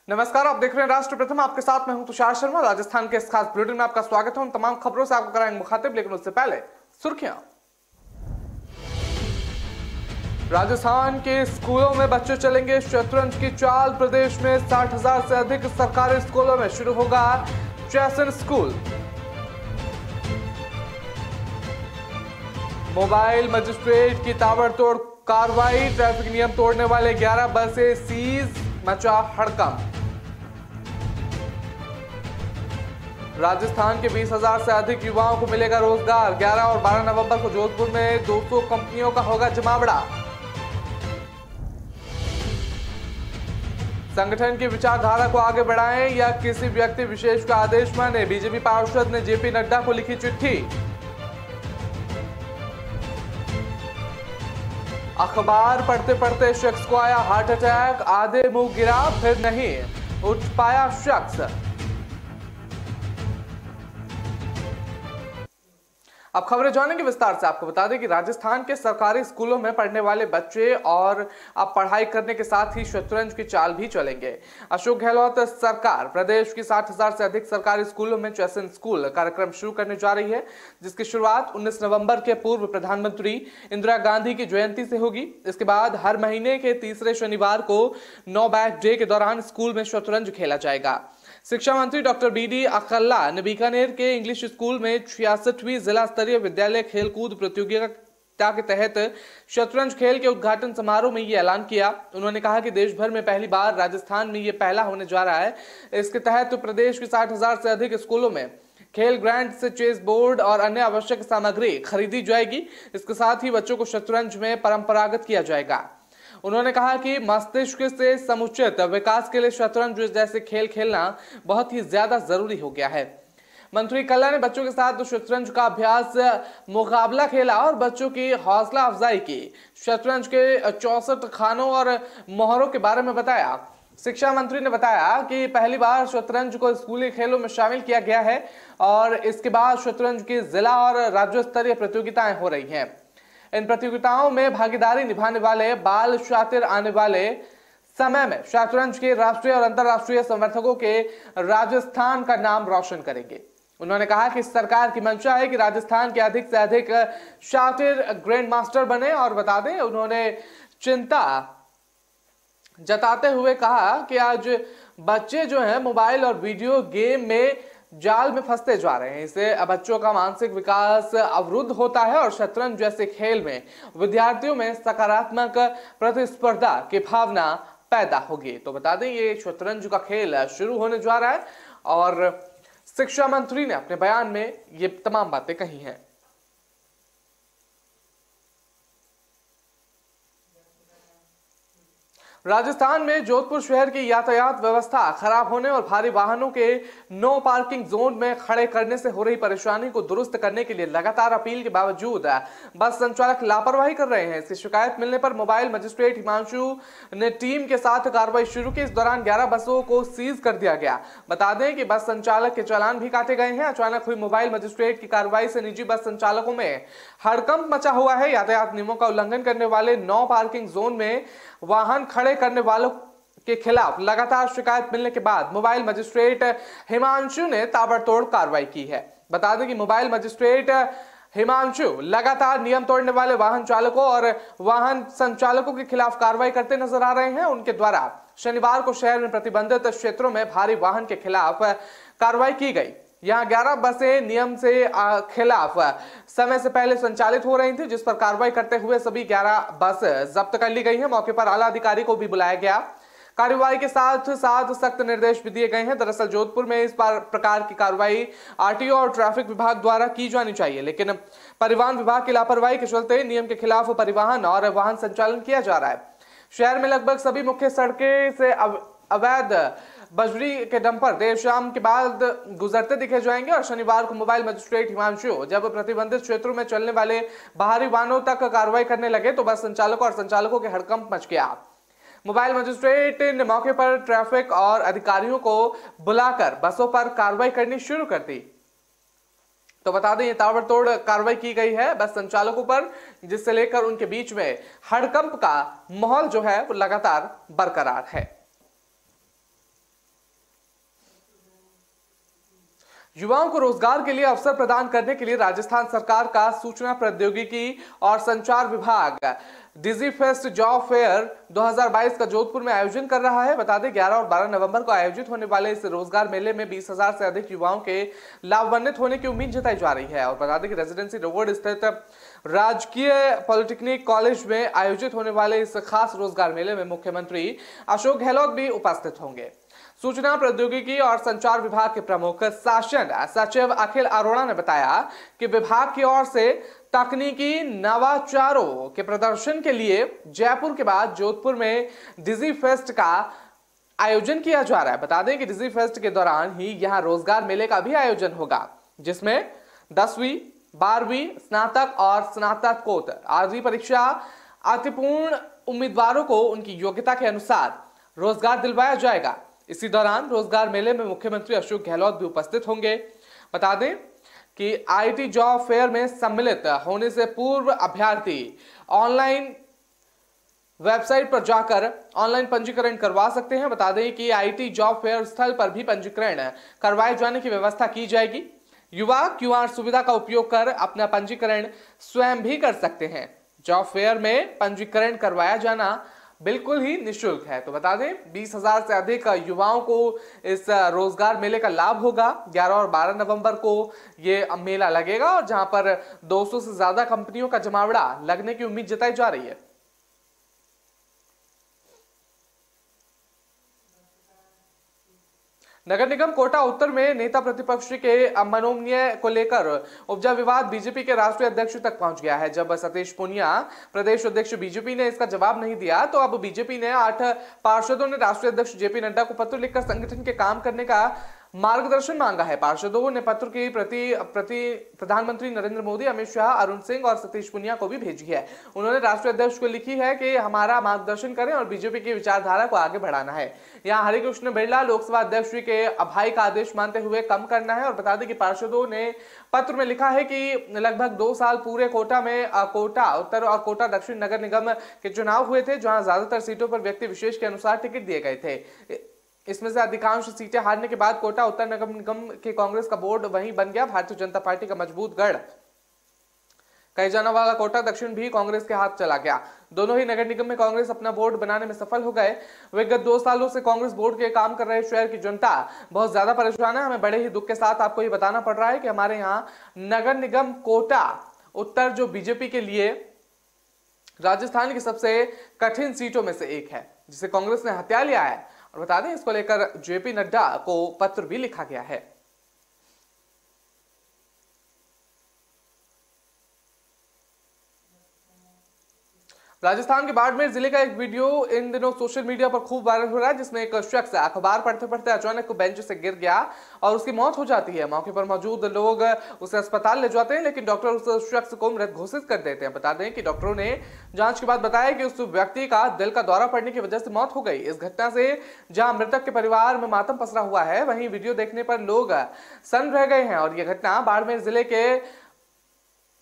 नमस्कार, आप देख रहे हैं राष्ट्र प्रथम। आपके साथ मैं हूं तुषार शर्मा। राजस्थान के इस खास बुलेटिन में आपका स्वागत है। उन तमाम खबरों से आपको कराएंगे मुखातिब, लेकिन उससे पहले सुर्खियां। राजस्थान के स्कूलों में बच्चे चलेंगे शतरंज की चाल। प्रदेश में 60,000 से अधिक सरकारी स्कूलों में शुरू होगा chess in school. Mobile magistrate की ताबड़तोड़ कार्रवाई। ट्रैफिक नियम तोड़ने वाले 11 बसें सीज, मचा हड़कंप। राजस्थान के 20,000 से अधिक युवाओं को मिलेगा रोजगार। 11 और 12 नवंबर को जोधपुर में 200 कंपनियों का होगा जमावड़ा। संगठन की विचारधारा को आगे बढ़ाएं या किसी व्यक्ति विशेष का आदेश माने। बीजेपी पार्षद ने जेपी नड्डा को लिखी चिट्ठी। अखबार पढ़ते पढ़ते शख्स को आया हार्ट अटैक। आधे मुंह गिरा, फिर नहीं उठ पाया शख्स। अब खबरें जानेंगे विस्तार से। आपको बता दें कि राजस्थान के सरकारी स्कूलों में पढ़ने वाले बच्चे और अब पढ़ाई करने के साथ ही शतरंज की चाल भी चलेंगे। अशोक गहलोत सरकार प्रदेश की 60,000 से अधिक सरकारी स्कूलों में चेस इन स्कूल कार्यक्रम शुरू करने जा रही है, जिसकी शुरुआत 19 नवंबर के पूर्व प्रधानमंत्री इंदिरा गांधी की जयंती से होगी। इसके बाद हर महीने के तीसरे शनिवार को नो बैक डे के दौरान स्कूल में शतरंज खेला जाएगा। शिक्षा मंत्री डॉक्टर बी.डी. अकल्ला ने बीकानेर के इंग्लिश स्कूल में 66वीं जिला स्तरीय विद्यालय खेलकूद प्रतियोगिता के तहत शतरंज खेल के उद्घाटन समारोह में ये ऐलान किया। उन्होंने कहा कि देश भर में पहली बार राजस्थान में ये पहला होने जा रहा है। इसके तहत प्रदेश के 60,000 से अधिक स्कूलों में खेल ग्रांड से चेस बोर्ड और अन्य आवश्यक सामग्री खरीदी जाएगी। इसके साथ ही बच्चों को शतरंज में परंपरागत किया जाएगा। उन्होंने कहा कि मस्तिष्क से समुचित विकास के लिए शतरंज जैसे खेल खेलना बहुत ही ज्यादा जरूरी हो गया है। मंत्री कल्ला ने बच्चों के साथ शतरंज का अभ्यास मुकाबला खेला और बच्चों की हौसला अफजाई की। शतरंज के 64 खानों और मोहरों के बारे में बताया। शिक्षा मंत्री ने बताया कि पहली बार शतरंज को स्कूली खेलों में शामिल किया गया है और इसके बाद शतरंज की जिला और राज्य स्तरीय प्रतियोगिताएं हो रही हैं। इन प्रतियोगिताओं में भागीदारी निभाने वाले बाल शातिर आने वाले समय में शतरंज के राष्ट्रीय और अंतर्राष्ट्रीय समर्थकों के राजस्थान का नाम रोशन करेंगे। उन्होंने कहा कि सरकार की मंशा है कि राजस्थान के अधिक से अधिक शातिर ग्रैंड मास्टर बने। और बता दें, उन्होंने चिंता जताते हुए कहा कि आज बच्चे जो हैं मोबाइल और वीडियो गेम में जाल में फंसते जा रहे हैं। इससे बच्चों का मानसिक विकास अवरुद्ध होता है और शतरंज जैसे खेल में विद्यार्थियों में सकारात्मक प्रतिस्पर्धा की भावना पैदा होगी। तो बता दें, ये शतरंज का खेल शुरू होने जा रहा है और शिक्षा मंत्री ने अपने बयान में ये तमाम बातें कही हैं। राजस्थान में जोधपुर शहर की यातायात व्यवस्था खराब होने और भारी वाहनों के नो पार्किंग जोन में खड़े करने से हो रही परेशानी को दुरुस्त करने के लिए लगातार अपील के बावजूद बस संचालक लापरवाही कर रहे हैं। इसकी शिकायत मिलने पर मोबाइल मजिस्ट्रेट हिमांशु ने टीम के साथ कार्रवाई शुरू की। इस दौरान 11 बसों को सीज कर दिया गया। बता दें कि बस संचालक के चालान भी काटे गए हैं। अचानक हुई मोबाइल मजिस्ट्रेट की कार्रवाई से निजी बस संचालकों में हड़कंप मचा हुआ है। यातायात नियमों का उल्लंघन करने वाले नो पार्किंग जोन में वाहन खड़े करने वालों के खिलाफ लगातार शिकायत मिलने के बाद मोबाइल मजिस्ट्रेट हिमांशु ने ताबड़तोड़ कार्रवाई की है। बता दें कि मोबाइल मजिस्ट्रेट हिमांशु लगातार नियम तोड़ने वाले वाहन चालकों और वाहन संचालकों के खिलाफ कार्रवाई करते नजर आ रहे हैं। उनके द्वारा शनिवार को शहर में प्रतिबंधित क्षेत्रों में भारी वाहन के खिलाफ कार्रवाई की गई। यहां 11 बसें नियम से खिलाफ समय से पहले संचालित हो रही थी, जिस पर कार्रवाई करते हुए सभी 11 बस जब्त कर ली गई हैं। मौके पर आला अधिकारी को भी बुलाया गया। कार्रवाई के साथ साथ सख्त निर्देश भी दिए गए हैं। दरअसल जोधपुर में इस प्रकार की कार्रवाई आरटीओ और ट्रैफिक विभाग द्वारा की जानी चाहिए, लेकिन परिवहन विभाग की लापरवाही के चलते नियम के खिलाफ परिवहन और वाहन संचालन किया जा रहा है। शहर में लगभग सभी मुख्य सड़कें से अवैध बजरी के डंपर देर शाम के बाद गुजरते दिखे जाएंगे और शनिवार को मोबाइल मजिस्ट्रेट हिमांशु जब प्रतिबंधित क्षेत्रों में चलने वाले बाहरी वाहनों तक कार्रवाई करने लगे तो बस संचालकों और संचालकों के हड़कंप मच गया। मोबाइल मजिस्ट्रेट ने मौके पर ट्रैफिक और अधिकारियों को बुलाकर बसों पर कार्रवाई करनी शुरू कर दी। तो बता दें, ये ताबड़तोड़ कार्रवाई की गई है बस संचालकों पर, जिससे लेकर उनके बीच में हड़कंप का माहौल जो है वो लगातार बरकरार है। युवाओं को रोजगार के लिए अवसर प्रदान करने के लिए राजस्थान सरकार का सूचना प्रौद्योगिकी और संचार विभाग डिजीफेस्ट जॉब फेयर 2022 का जोधपुर में आयोजन कर रहा है। बता दें 11 और 12 नवंबर को आयोजित होने वाले इस रोजगार मेले में 20,000 से अधिक युवाओं के लाभान्वित होने की उम्मीद जताई जा रही है। और बता दें कि रेजिडेंसी रोड स्थित राजकीय पॉलिटेक्निक कॉलेज में आयोजित होने वाले इस खास रोजगार मेले में मुख्यमंत्री अशोक गहलोत भी उपस्थित होंगे। सूचना प्रौद्योगिकी और संचार विभाग के प्रमुख शासन सचिव अखिल अरोड़ा ने बताया कि विभाग की ओर से तकनीकी नवाचारों के प्रदर्शन के लिए जयपुर के बाद जोधपुर में डिजी फेस्ट का आयोजन किया जा रहा है। बता दें कि डिजी फेस्ट के दौरान ही यहां रोजगार मेले का भी आयोजन होगा, जिसमें 10वीं 12वीं स्नातक और स्नातकोत्तर आदि परीक्षा उत्तीर्ण उम्मीदवारों को उनकी योग्यता के अनुसार रोजगार दिलवाया जाएगा। इसी दौरान रोजगार मेले में मुख्यमंत्री अशोक गहलोत भी उपस्थित होंगे। बता दें कि आईटी जॉब फेयर में सम्मिलित होने से पूर्व अभ्यर्थी ऑनलाइन वेबसाइट पर जाकर ऑनलाइन पंजीकरण करवा सकते हैं। बता दें कि आईटी जॉब फेयर स्थल पर भी पंजीकरण करवाए जाने की व्यवस्था की जाएगी। युवा क्यूआर सुविधा का उपयोग कर अपना पंजीकरण स्वयं भी कर सकते हैं। जॉब फेयर में पंजीकरण करवाया जाना बिल्कुल ही निःशुल्क है। तो बता दें 20,000 से अधिक युवाओं को इस रोजगार मेले का लाभ होगा। 11 और 12 नवंबर को ये मेला लगेगा और जहां पर 200 से ज्यादा कंपनियों का जमावड़ा लगने की उम्मीद जताई जा रही है। नगर निगम कोटा उत्तर में नेता प्रतिपक्ष के मनोनयन को लेकर उपजा विवाद बीजेपी के राष्ट्रीय अध्यक्ष तक पहुंच गया है। जब सतीश पूनिया प्रदेश अध्यक्ष बीजेपी ने इसका जवाब नहीं दिया तो अब बीजेपी ने 8 पार्षदों ने राष्ट्रीय अध्यक्ष जेपी नड्डा को पत्र लिखकर संगठन के काम करने का मार्गदर्शन मांगा है। पार्षदों ने पत्र की प्रति प्रधानमंत्री नरेंद्र मोदी, अमित शाह, अरुण सिंह और सतीश पूनिया को भी भेजी है। उन्होंने राष्ट्रीय अध्यक्ष को लिखी है कि हमारा मार्गदर्शन करें और बीजेपी की विचारधारा को आगे बढ़ाना है। यहाँ हरिकृष्ण बिरला लोकसभा अध्यक्ष के अभाई का आदेश मानते हुए कम करना है। और बता दें कि पार्षदों ने पत्र में लिखा है कि लगभग 2 साल पूरे कोटा में कोटा उत्तर और कोटा दक्षिण नगर निगम के चुनाव हुए थे, जहां ज्यादातर सीटों पर व्यक्ति विशेष के अनुसार टिकट दिए गए थे। इसमें से अधिकांश सीटें हारने के बाद कोटा उत्तर नगर निगम के कांग्रेस का बोर्ड वहीं बन गया। भारतीय जनता पार्टी का मजबूत गढ़ कहे जाने वाला कोटा दक्षिण भी कांग्रेस के हाथ चला गया। दोनों ही नगर निगम में कांग्रेस अपना बोर्ड बनाने में सफल हो गए। विगत 2 सालों से कांग्रेस बोर्ड के काम कर रहे शहर की जनता बहुत ज्यादा परेशान है। हमें बड़े ही दुख के साथ आपको ये बताना पड़ रहा है कि हमारे यहाँ नगर निगम कोटा उत्तर जो बीजेपी के लिए राजस्थान की सबसे कठिन सीटों में से एक है, जिसे कांग्रेस ने हत्या लिया है। और बता दें इसको लेकर जेपी नड्डा को पत्र भी लिखा गया है। राजस्थान के बाड़मेर जिले का एक वीडियो इन दिनों सोशल मीडिया पर खूब वायरल हो रहा है, जिसमें एक शख्स अखबार पढ़ते पढ़ते अचानक बेंच से गिर गया और उसकी मौत हो जाती है। मौके पर मौजूद लोग उसे अस्पताल ले जाते हैं, लेकिन डॉक्टर उस शख्स को मृत घोषित कर देते हैं। बता दें कि डॉक्टरों ने जांच के बाद बताया कि उस व्यक्ति का दिल का दौरा पड़ने की वजह से मौत हो गई। इस घटना से जहां मृतक के परिवार में मातम पसरा हुआ है, वहीं वीडियो देखने पर लोग सन्न रह गए हैं। और यह घटना बाड़मेर जिले के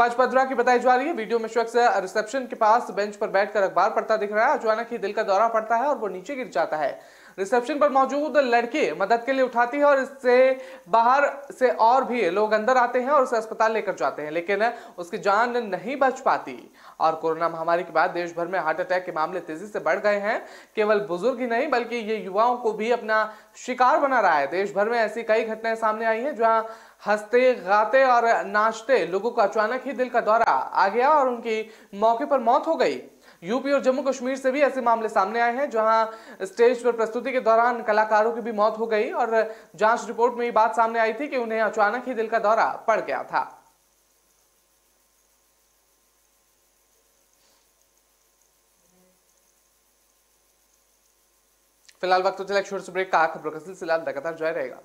पचपदरा की बताई जा रही है। वीडियो में शख्स रिसेप्शन के पास बेंच पर बैठकर अखबार पढ़ता दिख रहा है। अचानक ही दिल का दौरा पड़ता है और वो नीचे गिर जाता है। रिसेप्शन पर मौजूद लड़की मदद के लिए उठाती है और इससे बाहर से और भी लोग अंदर आते हैं और उसे अस्पताल लेकर जाते हैं, लेकिन उसकी जान नहीं बच पाती। और कोरोना महामारी के बाद देश भर में हार्ट अटैक के मामले तेजी से बढ़ गए हैं। केवल बुजुर्ग ही नहीं बल्कि ये युवाओं को भी अपना शिकार बना रहा है। देश भर में ऐसी कई घटनाएं सामने आई हैं जहां हंसते गाते और नाचते लोगों को अचानक ही दिल का दौरा आ गया और उनकी मौके पर मौत हो गई। यूपी और जम्मू कश्मीर से भी ऐसे मामले सामने आए हैं जहां स्टेज पर प्रस्तुति के दौरान कलाकारों की भी मौत हो गई और जांच रिपोर्ट में ये बात सामने आई थी कि उन्हें अचानक ही दिल का दौरा पड़ गया था। फिलहाल वक्त तो चला एक छोटे से ब्रेक का। खबरों का सिलसिला लगातार जारी रहेगा।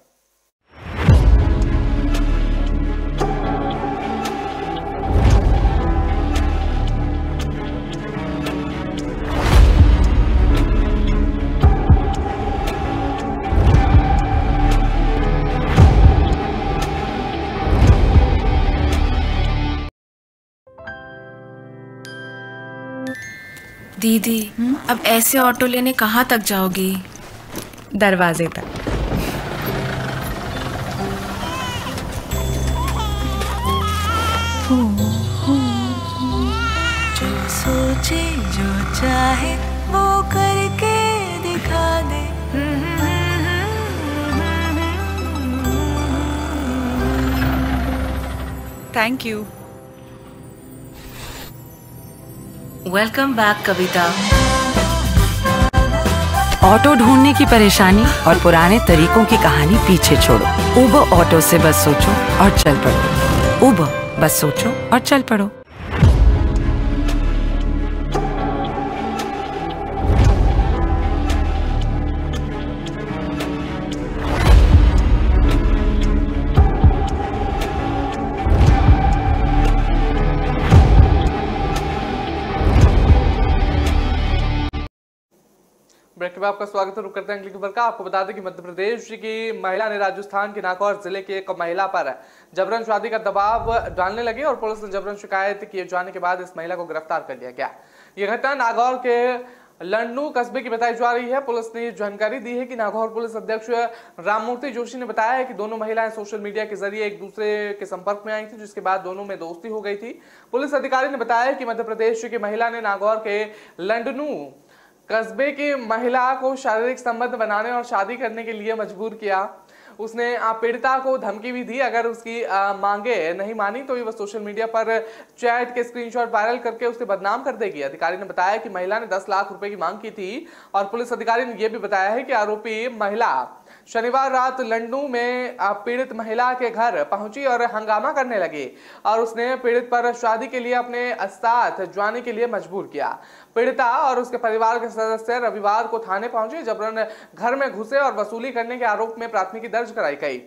दीदी अब ऐसे ऑटो लेने कहाँ तक जाओगी? दरवाजे तक। चाहे वो करके दिखा दे। Thank you. Welcome back Kavita. Auto ढूंढने की परेशानी और पुराने तरीकों की कहानी पीछे छोड़ो। उबर ऑटो से बस सोचो और चल पड़ो। उबर, बस सोचो और चल पड़ो। ब्रेक के बाद आपका स्वागत है। रुक करते हैं अगली खबर का। आपको बता दें कि मध्य प्रदेश की महिला ने राजस्थान के नागौर जिले की एक महिला पर जबरन शादी का दबाव डालने लगी और पुलिस ने जबरन शिकायत किए जाने के बाद इस महिला को गिरफ्तार कर लिया गया। यह घटना नागौर के लंडू कस्बे की बताई जा रही है। पुलिस ने जानकारी दी है कि नागौर पुलिस अध्यक्ष राममूर्ति जोशी ने बताया है कि दोनों महिलाएं सोशल मीडिया के जरिए एक दूसरे के संपर्क में आई थी, जिसके बाद दोनों में दोस्ती हो गई थी। पुलिस अधिकारी ने बताया कि मध्य प्रदेश की महिला ने नागौर के लंडनू कस्बे की महिला को शारीरिक संबंध बनाने और शादी करने के लिए मजबूर किया। उसने पीड़िता को धमकी भी दी, अगर उसकी मांगे नहीं मानी तो वह सोशल मीडिया पर चैट के स्क्रीनशॉट वायरल करके उसे बदनाम कर देगी। अधिकारी ने बताया कि महिला ने 10 लाख रुपए की मांग की थी और पुलिस अधिकारी ने यह भी बताया है कि आरोपी महिला शनिवार रात लंडू में पीड़ित महिला के घर पहुंची और हंगामा करने लगी और उसने पीड़ित पर शादी के लिए अपने साथ जाने के लिए मजबूर किया। पीड़िता और उसके परिवार के सदस्य रविवार को थाने पहुंचे, जबरन घर में घुसे और वसूली करने के आरोप में प्राथमिकी दर्ज कराई गई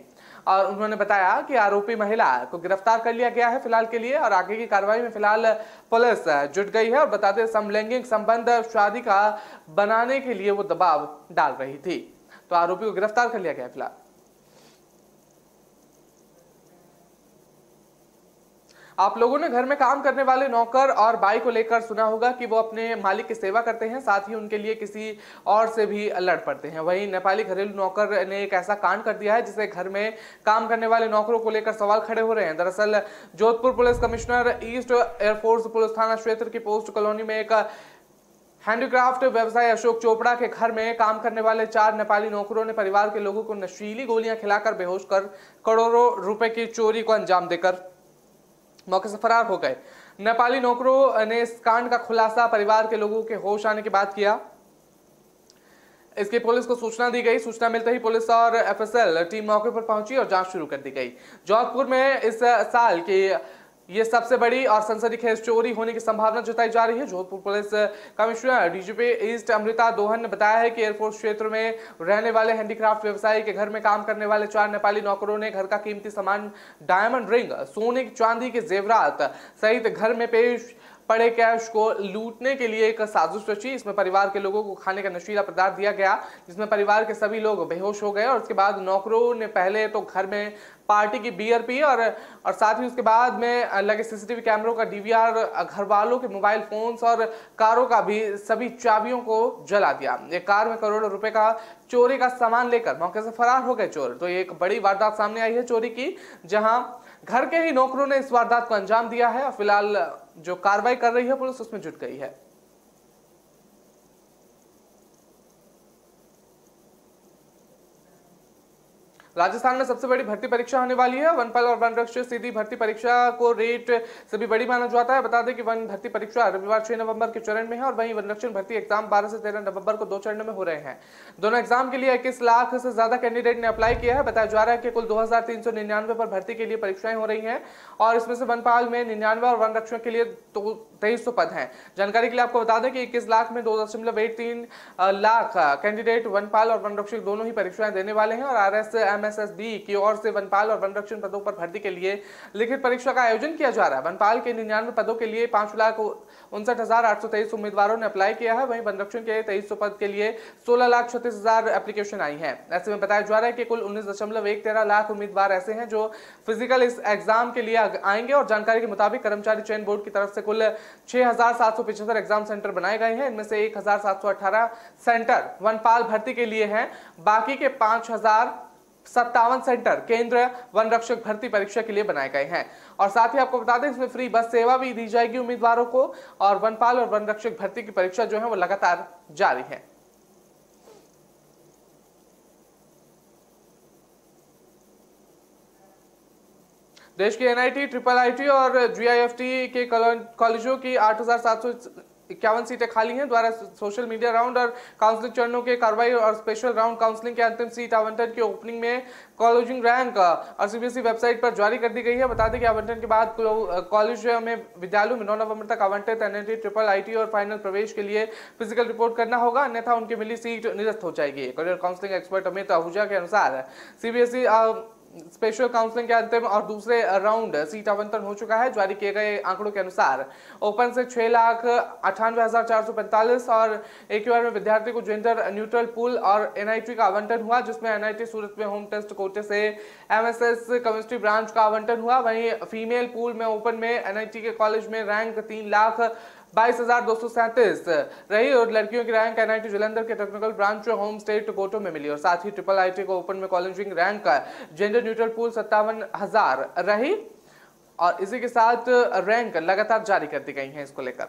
और उन्होंने बताया कि आरोपी महिला को गिरफ्तार कर लिया गया है फिलहाल के लिए और आगे की कार्रवाई में फिलहाल पुलिस जुट गई है। और बताते समलैंगिक संबंध शादी का बनाने के लिए वो दबाव डाल रही थी, तो आरोपी को गिरफ्तार कर लिया गया फिलहाल। आप लोगों ने घर में काम करने वाले नौकर और बाई को लेकर सुना होगा कि वो अपने मालिक की सेवा करते हैं, साथ ही उनके लिए किसी और से भी लड़ पड़ते हैं। वहीं नेपाली घरेलू नौकर ने एक ऐसा कांड कर दिया है जिससे घर में काम करने वाले नौकरों को लेकर सवाल खड़े हो रहे हैं। दरअसल Jodhpur police commissioner east air force police थाना क्षेत्र की पोस्ट कॉलोनी में एक हैंडीक्राफ्ट व्यवसायी अशोक चोपड़ा के घर में काम करने वाले 4 नेपाली नौकरों ने परिवार के लोगों को नशीली गोलियां खिलाकर बेहोश कर करोड़ों रुपए की चोरी को अंजाम देकर मौके से फरार हो गए। नेपाली नौकरों ने इस कांड का खुलासा परिवार के लोगों के होश आने के बाद किया। इसकी पुलिस को सूचना दी गई। सूचना मिलते ही पुलिस और एफएसएल टीम मौके पर पहुंची और जांच शुरू कर दी गई। जोधपुर में इस साल की ये सबसे बड़ी और सनसनीखेज चोरी होने की संभावना जताई जा रही है। Jodhpur police commissioner DGP east Amrita दोहन ने बताया है कि एयरफोर्स क्षेत्र में रहने वाले हैंडीक्राफ्ट व्यवसायी के घर में काम करने वाले 4 नेपाली नौकरों ने घर का कीमती सामान, डायमंड रिंग, सोने चांदी के जेवरात सहित घर में पेश पड़े कैश को लूटने के लिए एक साजिश रची। इसमें परिवार के लोगों को खाने का नशीला पदार्थ दिया गया, जिसमें परिवार के सभी लोग बेहोश हो गए और उसके बाद नौकरों ने पहले तो घर में पार्टी की बियर पी और साथ ही उसके बाद में लगे सीसीटीवी कैमरों का डीवीआर, घर वालों के मोबाइल फोन्स और कारों का भी सभी चाबियों को जला दिया। एक कार में करोड़ों रुपए का चोरी का सामान लेकर मौके से फरार हो गए चोर। तो ये एक बड़ी वारदात सामने आई है चोरी की, जहां घर के ही नौकरों ने इस वारदात को अंजाम दिया है और फिलहाल जो कार्रवाई कर रही है पुलिस उसमें जुट गई है। राजस्थान में सबसे बड़ी भर्ती परीक्षा होने वाली है। वनपाल और वनरक्षक सीधी भर्ती परीक्षा को रेट से भी बड़ी माना जाता है। बता दें कि वन भर्ती परीक्षा रविवार 6 नवंबर के चरण में है और वहीं वनरक्षक भर्ती एग्जाम 12 से 13 नवंबर को 2 चरणों में हो रहे हैं। दोनों एग्जाम के लिए 21 लाख से ज्यादा कैंडिडेट ने अप्लाई किया है। बताया जा रहा है कि कुल 2399 पर भर्ती के लिए परीक्षाएं हो रही है और इसमें से वनपाल में 99 और वनरक्षक के लिए 2300 पद हैं। जानकारी के लिए आपको बता दें कि 21 लाख में 2.13 लाख कैंडिडेट वनपाल और वनरक्षक दोनों ही परीक्षाएं देने वाले हैं और RSMSSB की ओर से वनपाल और वनरक्षक पदों पर भर्ती के लिए लिखित परीक्षा का आयोजन किया जा रहा है। वनपाल के 99 पदों के लिए 5,59,823 उम्मीदवारों ने अप्लाई किया है। वहीं वनरक्षक के 2300 पद के लिए 16,36,000 एप्लीकेशन आई है। ऐसे में बताया जा रहा है कि कुल 19.113 लाख उम्मीदवार ऐसे हैं जो फिजिकल इस एग्जाम के लिए आएंगे और जानकारी के मुताबिक कर्मचारी चयन बोर्ड की तरफ से कुल 6,775 एग्जाम सेंटर बनाए गए हैं। इनमें से 1,718 सेंटर वनपाल भर्ती के लिए हैं। बाकी के 5,000 57 सेंटर केंद्र वन रक्षक भर्ती परीक्षा के लिए बनाए गए हैं। और साथ ही आपको बता दें इसमें फ्री बस सेवा भी दी जाएगी उम्मीदवारों को। और वनपाल और वन रक्षक भर्ती की परीक्षा जो है वो लगातार जारी है। देश के एनआईटी, ट्रिपल आईटी और जीआईएफटी के कॉलेजों की 8,751 सीटें खाली हैं। द्वारा सोशल मीडिया राउंड और काउंसलिंग चरणों के कार्रवाई और स्पेशल राउंड काउंसलिंग के अंतिम सीट आवंटन की ओपनिंग में कॉलेजिंग रैंक और सीबीएसई वेबसाइट पर जारी कर दी गई है। बता दें कि आवंटन के बाद कॉलेज में विद्यालयों में 9 नवंबर तक आवंटित एनआईटी, ट्रिपल आईटी और फाइनल प्रवेश के लिए फिजिकल रिपोर्ट करना होगा, अन्यथा उनकी मिली सीट निरस्त हो जाएगी। Career counselling expert Amit Ahuja के अनुसार सीबीएसई स्पेशल काउंसलिंग के अंतिम और दूसरे राउंड सीट आवंटन हो चुका है। जारी किए गए आंकड़ों के अनुसार ओपन से 6,98,445 और एक्यूआर में विद्यार्थी को जेंडर न्यूट्रल पूल और एनआईटी का आवंटन हुआ, जिसमें एनआईटी सूरत में होम टेस्ट कोटे से एमएसएस केमिस्ट्री ब्रांच का आवंटन हुआ। वहीं फीमेल पूल में ओपन में एनआईटी के कॉलेज में रैंक 3,22,237 रही और लड़कियों की रैंक एनआईटी जालंधर के टेक्निकल ब्रांच होम स्टेट कोटो में मिली। और साथ ही ट्रिपल आईटी को ओपन में कॉलेजिंग रैंक जेंडर न्यूट्रल पूल 57,000 रही। और इसी के साथ रैंक लगातार जारी कर दी गई है। इसको लेकर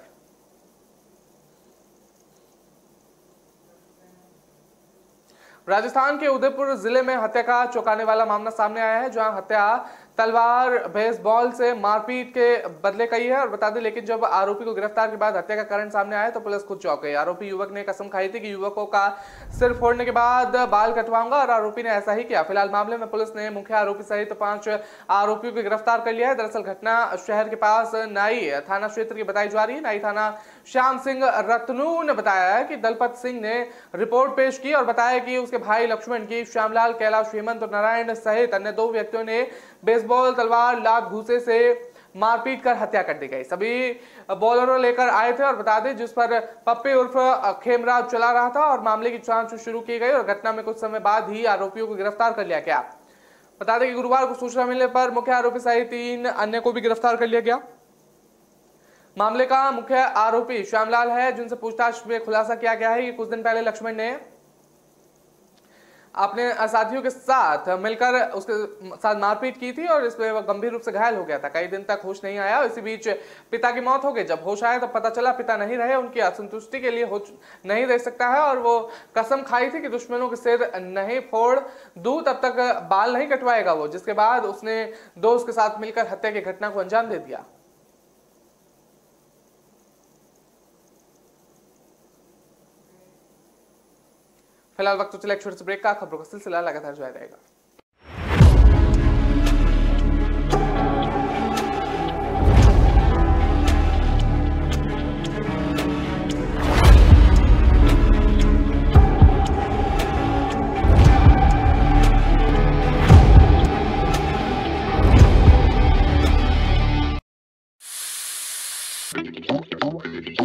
राजस्थान के उदयपुर जिले में हत्या का चौंकाने वाला मामला सामने आया है, जहां हत्या तलवार बेसबॉल से मारपीट के बदले कही है। और बता दें लेकिन जब आरोपी को गिरफ्तार के बाद हत्या का कारण सामने आया तो पुलिस खुद चौंक गई। आरोपी युवक ने कसम खाई थी कि युवकों का सिर फोड़ने के बाद बाल कटवाऊंगा और आरोपी ने ऐसा ही किया। फिलहाल मामले में पुलिस ने मुख्य आरोपी सहित 5 आरोपियों को गिरफ्तार कर लिया है। दरअसल घटना शहर के पास नाई थाना क्षेत्र की बताई जा रही है। नाई थाना श्याम सिंह रतनू ने बताया है कि दलपत सिंह ने रिपोर्ट पेश की और बताया कि उसके भाई लक्ष्मण की श्यामलाल, कैलाश, हेमंत और नारायण सहित अन्य 2 व्यक्तियों ने बेसबॉल, तलवार, लात, घूसे से मारपीट कर हत्या कर दी गई। सभी बॉलरों लेकर आए थे और बता दें जिस पर पप्पे उर्फ खेमराज चला रहा था और मामले की जांच शुरू की गई और घटना में कुछ समय बाद ही आरोपियों को गिरफ्तार कर लिया गया। बता दें कि गुरुवार को सूचना मिलने पर मुख्य आरोपी सहित 3 अन्य को भी गिरफ्तार कर लिया गया। मामले का मुख्य आरोपी श्यामलाल है, जिनसे पूछताछ में खुलासा किया गया है कि कुछ दिन पहले लक्ष्मण ने अपने साथियों के साथ मिलकर उसके साथ मारपीट की थी और इसमें वह गंभीर रूप से घायल हो गया था। कई दिन तक होश नहीं आया। इसी बीच पिता की मौत हो गई। जब होश आया तो पता चला पिता नहीं रहे। उनकी असंतुष्टि के लिए होश नहीं रह सकता है और वो कसम खाई थी कि दुश्मनों के सिर नहीं फोड़ दूं तब तक बाल नहीं कटवाएगा वो, जिसके बाद उसने दोस्त के साथ मिलकर हत्या की घटना को अंजाम दे दिया। फिलहाल वक्त तो चले एक छोटे से ब्रेक का। खबरों का सिलसिला लगातार जारी रहेगा।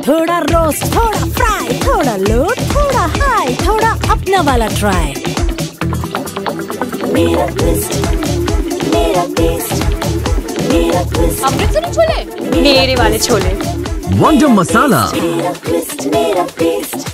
थोड़ा रोस्ट, थोड़ा फ्राई, थोड़ा लो, थोड़ा हाई, थोड़ा अपना वाला ट्राई। मेरा ट्विस्ट, मेरा टेस्ट, मेरा ट्विस्ट। अमृतसरी छोले, मेरे वाले छोले। वंडर मसाला, मेरा ट्विस्ट, मेरा टेस्ट।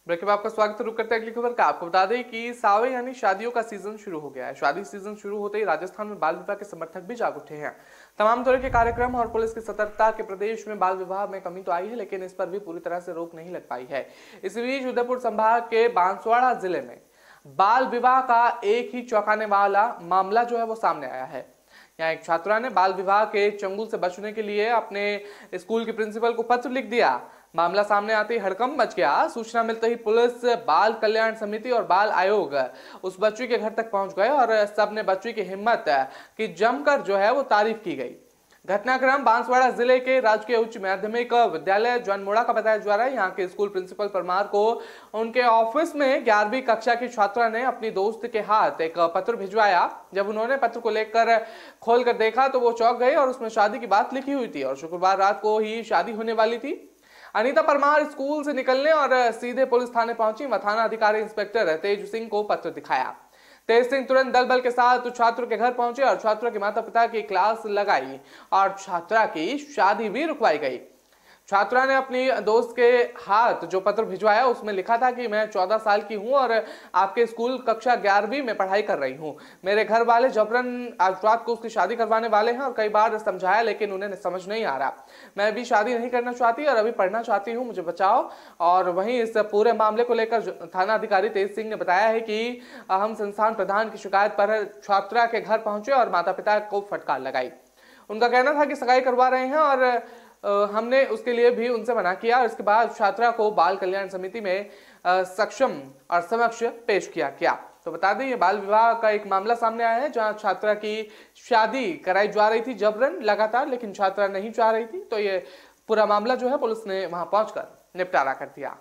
ब्रेक के बाद आपका स्वागत है। रुक करते हैं अगली खबर का। आपको बता दें कि सावे यानी शादियों का सीजन शुरू हो गया है। शादी सीजन शुरू होते ही राजस्थान में बाल विवाह के समर्थक भी जाग उठे हैं। तमाम तरह के कार्यक्रम और पुलिस की सतर्कता के प्रदेश में बाल विवाह में कमी तो आई है, लेकिन इस पर भी पूरी तरह से रोक नहीं लग पाई है। इस बीच उदयपुर संभाग के बांसवाड़ा जिले में बाल विवाह का एक ही चौंकाने वाला मामला जो है वो सामने आया है। यहाँ एक छात्रा ने बाल विवाह के चंगुल से बचने के लिए अपने स्कूल के प्रिंसिपल को पत्र लिख दिया। मामला सामने आते ही हड़कंप मच गया। सूचना मिलते ही पुलिस, बाल कल्याण समिति और बाल आयोग उस बच्ची के घर तक पहुंच गए और सबने बच्ची की हिम्मत की जमकर जो है वो तारीफ की गई। घटनाक्रम बांसवाड़ा जिले के राजकीय उच्च माध्यमिक विद्यालय जनमोड़ा का बताया जा रहा है। यहाँ के स्कूल प्रिंसिपल परमार को उनके ऑफिस में 11वीं कक्षा की छात्रा ने अपनी दोस्त के हाथ एक पत्र भिजवाया। जब उन्होंने पत्र को लेकर खोल कर देखा तो वो चौंक गए और उसमें शादी की बात लिखी हुई थी और शुक्रवार रात को ही शादी होने वाली थी। अनीता परमार स्कूल से निकलने और सीधे पुलिस थाने पहुंची व थाना अधिकारी इंस्पेक्टर तेज सिंह को पत्र दिखाया। तेज सिंह तुरंत दल बल के साथ छात्र के घर पहुंचे और छात्रा के माता पिता की क्लास लगाई और छात्रा की शादी भी रुकवाई गई। छात्रा ने अपनी दोस्त के हाथ जो पत्र भिजवाया उसमें लिखा था कि मैं 14 साल की हूं और आपके स्कूल कक्षा 11वीं में पढ़ाई कर रही हूं। मेरे घर वाले जबरन आज रात को उसकी शादी करवाने वाले हैं और कई बार समझाया लेकिन उन्हें समझ नहीं आ रहा। मैं अभी शादी नहीं करना चाहती और अभी पढ़ना चाहती हूं, मुझे बचाओ। और वहीं इस पूरे मामले को लेकर थाना अधिकारी तेज सिंह ने बताया है कि हम संस्थान प्रधान की शिकायत पर छात्रा के घर पहुंचे और माता पिता को फटकार लगाई। उनका कहना था कि सगाई करवा रहे हैं और हमने उसके लिए भी उनसे मना किया और इसके बाद छात्रा को बाल कल्याण समिति में सक्षम और समक्ष पेश किया गया। तो बता दें ये बाल विवाह का एक मामला सामने आया है जहां छात्रा की शादी कराई जा रही थी जबरन लगातार, लेकिन छात्रा नहीं चाह रही थी। तो ये पूरा मामला जो है पुलिस ने वहां पहुंचकर निपटारा कर दिया।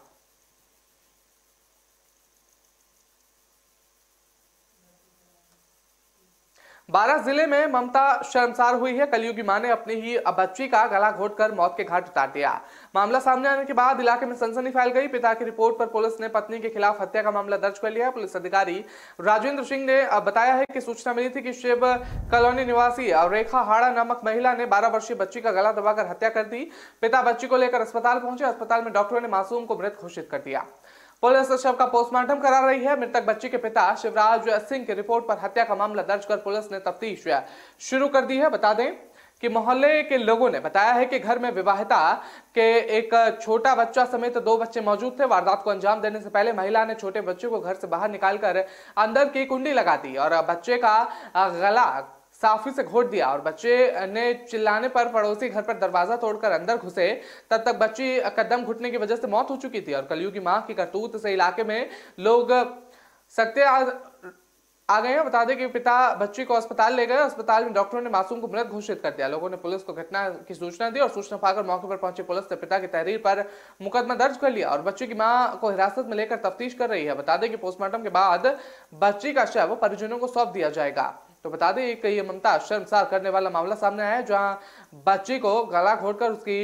बारां जिले में ममता शर्मसार हुई है। कलयुगी मां ने अपनी ही बच्ची का गला घोटकर मौत के घाट उतार दिया। मामला सामने आने के बाद इलाके में सनसनी फैल गई। पिता की रिपोर्ट पर पुलिस ने पत्नी के खिलाफ हत्या का मामला दर्ज कर लिया। पुलिस अधिकारी राजेंद्र सिंह ने बताया है कि सूचना मिली थी कि शिव कॉलोनी निवासी और रेखा हाड़ा नामक महिला ने 12 वर्षीय बच्ची का गला दबाकर हत्या कर दी। पिता बच्ची को लेकर अस्पताल पहुंचे। अस्पताल में डॉक्टरों ने मासूम को मृत घोषित कर दिया। पुलिस शव का पोस्टमार्टम करा रही है। मृतक बच्ची के पिता शिवराज सिंह की रिपोर्ट पर हत्या का मामला दर्ज कर पुलिस ने तफ्तीश शुरू कर दी है। बता दें कि मोहल्ले के लोगों ने बताया है कि घर में विवाहिता के एक छोटा बच्चा समेत 2 बच्चे मौजूद थे। वारदात को अंजाम देने से पहले महिला ने छोटे बच्चे को घर से बाहर निकालकर अंदर की कुंडी लगा दी और बच्चे का गला साफी से घोट दिया और बच्चे ने चिल्लाने पर पड़ोसी घर पर दरवाजा तोड़कर अंदर घुसे। तब तक बच्ची कदम घुटने की वजह से मौत हो चुकी थी और कलयुगी मां की करतूत से इलाके में लोग सख्ते आ गए हैं। बता दें कि पिता बच्ची को अस्पताल ले गए। अस्पताल में डॉक्टरों ने मासूम को मृत घोषित कर दिया। लोगों ने पुलिस को घटना की सूचना दी और सूचना पाकर मौके पर पहुंची पुलिस ने पिता की तहरीर पर मुकदमा दर्ज कर लिया और बच्ची की मां को हिरासत में लेकर तफ्तीश कर रही है। बता दें कि पोस्टमार्टम के बाद बच्ची का शव परिजनों को सौंप दिया जाएगा। तो बता दें कि ये ममता शर्मसार करने वाला मामला सामने आया है जहां बच्ची को गला घोटकर उसकी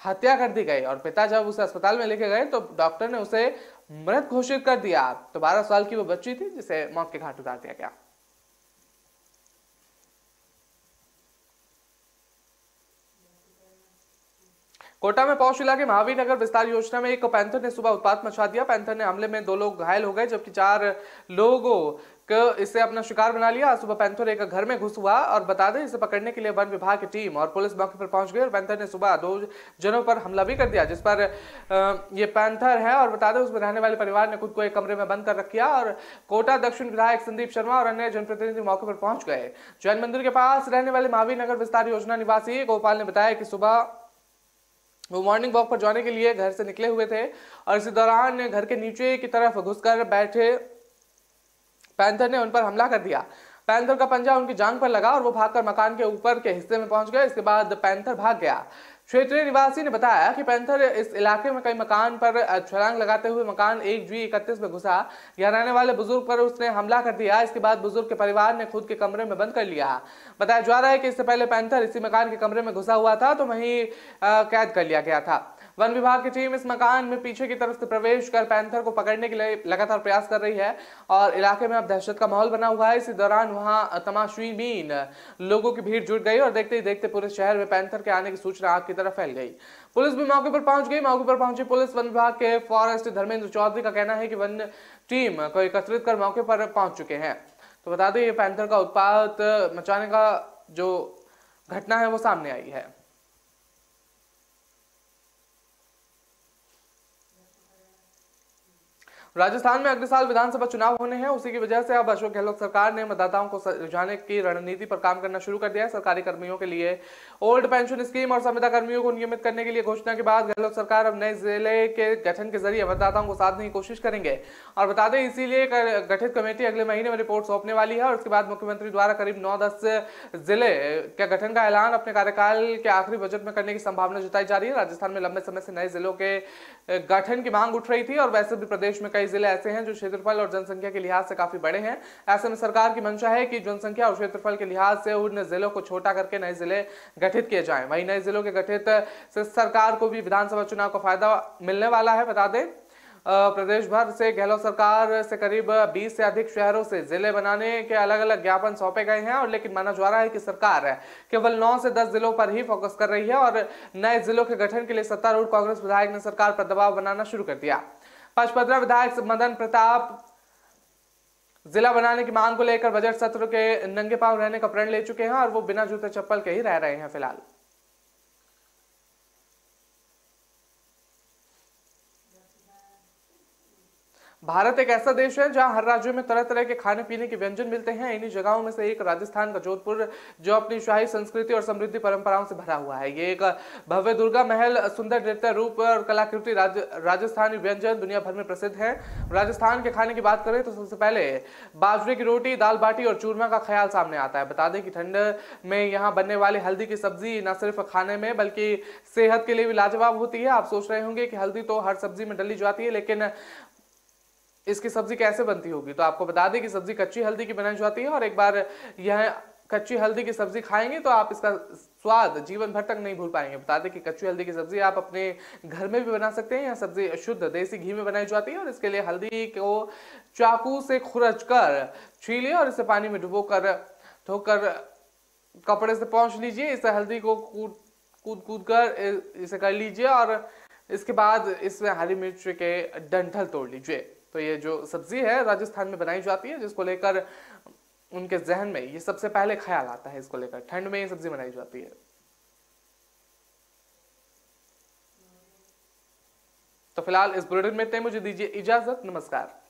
हत्या कर दी गई और पिता जब उसे अस्पताल में लेके गए तो डॉक्टर ने उसे मृत घोषित कर दिया। तो 12 साल की वो बच्ची थी जिसे मौत के घाट उतार दिया गया। कोटा में पौष इलाके महावीर नगर विस्तार योजना में एक पैंथर ने सुबह उत्पात मचा दिया। पैंथर ने हमले में 2 लोग घायल हो गए जबकि 4 लोगों को इसे अपना शिकार बना लिया। सुबह पैंथर एक घर में घुस हुआ और बता दें इसे पकड़ने के लिए वन विभाग की टीम और पुलिस मौके पर पहुंच गई और पैंथर ने सुबह 2 जनों पर हमला भी कर दिया जिस पर ये पैंथर है और बता दें उसमें रहने वाले परिवार ने खुद को एक कमरे में बंद कर रखा और कोटा दक्षिण विधायक संदीप शर्मा और अन्य जनप्रतिनिधि मौके पर पहुंच गए। जैन मंदिर के पास रहने वाले महावीर नगर विस्तार योजना निवासी गोपाल ने बताया कि सुबह वो मॉर्निंग वॉक पर जाने के लिए घर से निकले हुए थे और इसी दौरान घर के नीचे की तरफ घुसकर बैठे पैंथर ने उन पर हमला कर दिया। पैंथर का पंजा उनकी जांघ पर लगा और वो भागकर मकान के ऊपर के हिस्से में पहुंच गए। इसके बाद पैंथर भाग गया। क्षेत्रीय निवासी ने बताया कि पैंथर इस इलाके में कई मकान पर छलांग लगाते हुए मकान 1G31 में घुसा। यहाँ रहने वाले बुजुर्ग पर उसने हमला कर दिया। इसके बाद बुजुर्ग के परिवार ने खुद के कमरे में बंद कर लिया। बताया जा रहा है कि इससे पहले पैंथर इसी मकान के कमरे में घुसा हुआ था तो वहीं कैद कर लिया गया था। वन विभाग की टीम इस मकान में पीछे की तरफ से प्रवेश कर पैंथर को पकड़ने के लिए लगातार प्रयास कर रही है और इलाके में अब दहशत का माहौल बना हुआ है। इसी दौरान वहां तमाशीबीन लोगों की भीड़ जुट गई और देखते ही देखते पूरे शहर में पैंथर के आने की सूचना आग की तरफ फैल गई। पुलिस भी मौके पर पहुंच गई। मौके पर पहुंची पुलिस वन विभाग के फॉरेस्ट धर्मेंद्र चौधरी का कहना है कि वन टीम को एकत्रित कर मौके पर पहुंच चुके हैं। तो बता दें ये पैंथर का उत्पात मचाने का जो घटना है वो सामने आई है। राजस्थान में अगले साल विधानसभा चुनाव होने हैं। उसी की वजह से अब अशोक गहलोत सरकार ने मतदाताओं को रिझाने की रणनीति पर काम करना शुरू कर दिया है। सरकारी कर्मियों के लिए ओल्ड पेंशन स्कीम और संविदा कर्मियों को नियमित करने के लिए घोषणा के बाद गहलोत सरकार अब नए जिले के गठन के जरिए मतदाताओं को साधने की कोशिश करेंगे और बता दें इसीलिए गठित कमेटी अगले महीने में रिपोर्ट सौंपने वाली है और उसके बाद मुख्यमंत्री द्वारा करीब 9-10 जिले के गठन का ऐलान अपने कार्यकाल के आखिरी बजट में करने की संभावना जताई जा रही है। राजस्थान में लंबे समय से नए जिलों के गठन की मांग उठ रही थी और वैसे भी प्रदेश में कई जिले ऐसे हैं जो क्षेत्रफल और जनसंख्या के लिहाज से काफी बड़े हैं। ऐसे में सरकार की मंशा है कि जनसंख्या और क्षेत्रफल के लिहाज से उन जिलों को छोटा करके नए जिले गठित किए जाएं। वहीं नए जिलों के गठित से सरकार को भी विधानसभा चुनाव का फायदा मिलने वाला है। बता दें प्रदेश भर से गहलोत सरकार से करीब 20 से अधिक शहरों से जिले बनाने के अलग अलग ज्ञापन सौंपे गए हैं, और लेकिन माना जा रहा है कि सरकार केवल 9 से 10 जिलों पर ही फोकस कर रही है और नए जिलों के गठन के लिए सत्तारूढ़ कांग्रेस विधायक ने सरकार पर दबाव बनाना शुरू कर दिया। पचपदरा विधायक मदन प्रताप जिला बनाने की मांग को लेकर बजट सत्र के नंगे पांव रहने का प्रण ले चुके हैं और वो बिना जूते चप्पल के ही रह रहे हैं फिलहाल। भारत एक ऐसा देश है जहां हर राज्यों में तरह तरह के खाने पीने के व्यंजन मिलते हैं। इन्हीं जगहों में से एक राजस्थान का जोधपुर, जो अपनी शाही संस्कृति और समृद्धि परंपराओं से भरा हुआ है। ये एक भव्य दुर्गा महल, सुंदर नृत्य रूप और कलाकृति राजस्थानी व्यंजन दुनिया भर में प्रसिद्ध है। राजस्थान के खाने की बात करें तो सबसे पहले बाजरे की रोटी, दाल बाटी और चूरमा का ख्याल सामने आता है। बता दें कि ठंड में यहाँ बनने वाली हल्दी की सब्जी न सिर्फ खाने में बल्कि सेहत के लिए भी लाजवाब होती है। आप सोच रहे होंगे कि हल्दी तो हर सब्जी में डली जाती है, लेकिन इसकी सब्जी कैसे बनती होगी, तो आपको बता दें कि सब्जी कच्ची हल्दी की बनाई जाती है और एक बार यह कच्ची हल्दी की सब्जी खाएंगे तो आप इसका स्वाद जीवन भर तक नहीं भूल पाएंगे। बता दें कि कच्ची हल्दी की सब्जी आप अपने घर में भी बना सकते हैं। यह सब्जी शुद्ध देसी घी में बनाई जाती है और इसके लिए हल्दी को चाकू से खुरच कर छीलिए और इसे पानी में डुबोकर धोकर कपड़े से पोंछ लीजिए। इस हल्दी को कूद कर इसे कर लीजिए और इसके बाद इसमें हरी मिर्च के डंठल तोड़ लीजिए। तो ये जो सब्जी है राजस्थान में बनाई जाती है, जिसको लेकर उनके जहन में ये सबसे पहले ख्याल आता है। इसको लेकर ठंड में ये सब्जी बनाई जाती है। तो फिलहाल इस बुलेटिन में इतना, मुझे दीजिए इजाजत, नमस्कार।